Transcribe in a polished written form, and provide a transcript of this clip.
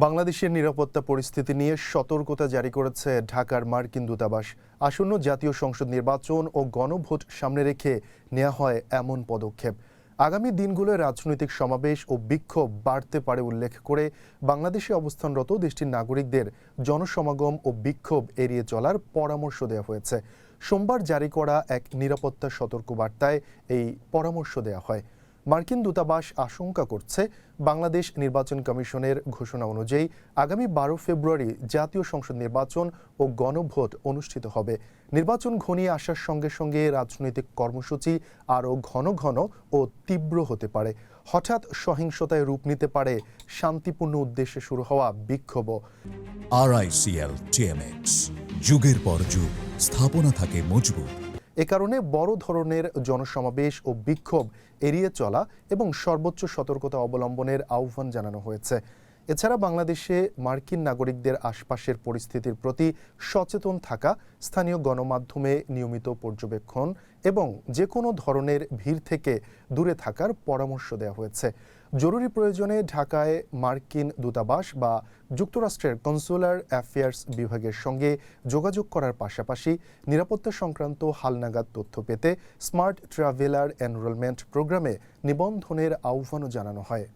বাংলাদেশের নিরাপত্তা পরিস্থিতি নিয়ে সতর্কতা জারি করেছে ঢাকার মার্কিন দূতাবাস। আসন্ন জাতীয় সংসদ নির্বাচন ও গণভোট সামনে রেখে নেওয়া হয় এমন পদক্ষেপ। আগামী দিনগুলোয় রাজনৈতিক সমাবেশ ও বিক্ষোভ বাড়তে পারে উল্লেখ করে বাংলাদেশে অবস্থানরত দেশটির নাগরিকদের জনসমাগম ও বিক্ষোভ এড়িয়ে চলার পরামর্শ দেওয়া হয়েছে। সোমবার জারি করা এক নিরাপত্তা সতর্কবার্তায় এই পরামর্শ দেওয়া হয়। মার্কিন দূতাবাস আশঙ্কা করছে বাংলাদেশ নির্বাচন কমিশনের ঘোষণা অনুযায়ী আগামী 12 ফেব্রুয়ারি জাতীয় সংসদ নির্বাচন ও গণভোট অনুষ্ঠিত হবে। নির্বাচন ঘনিয়ে আসার সঙ্গে সঙ্গে রাজনৈতিক কর্মসূচি আরও ঘন ঘন ও তীব্র হতে পারে। হঠাৎ সহিংসতায় রূপ নিতে পারে শান্তিপূর্ণ উদ্দেশ্যে শুরু হওয়া বিক্ষোভও। RICL TMX, যুগের পর যুগ স্থাপনা থাকে মজবুত। এ কারণে বড় ধরনের জনসমাবেশ ও বিক্ষোভ এড়িয়ে চলা এবং সর্বোচ্চ সতর্কতা অবলম্বনের আহ্বান জানানো হয়েছে। এছাড়া বাংলাদেশে মার্কিন নাগরিকদের আশপাশের পরিস্থিতির প্রতি সচেতন থাকা, স্থানীয় গণমাধ্যমে নিয়মিত পর্যবেক্ষণ এবং যে কোনো ধরনের ভিড় থেকে দূরে থাকার পরামর্শ দেওয়া হয়েছে। জরুরি প্রয়োজনে ঢাকায় মার্কিন দূতাবাস বা যুক্তরাষ্ট্রের কনসুলার অ্যাফেয়ার্স বিভাগের সঙ্গে যোগাযোগ করার পাশাপাশি নিরাপত্তা সংক্রান্ত হালনাগাদ তথ্য পেতে স্মার্ট ট্রাভেলার এনরোলমেন্ট প্রোগ্রামে নিবন্ধনের আহ্বানও জানানো হয়।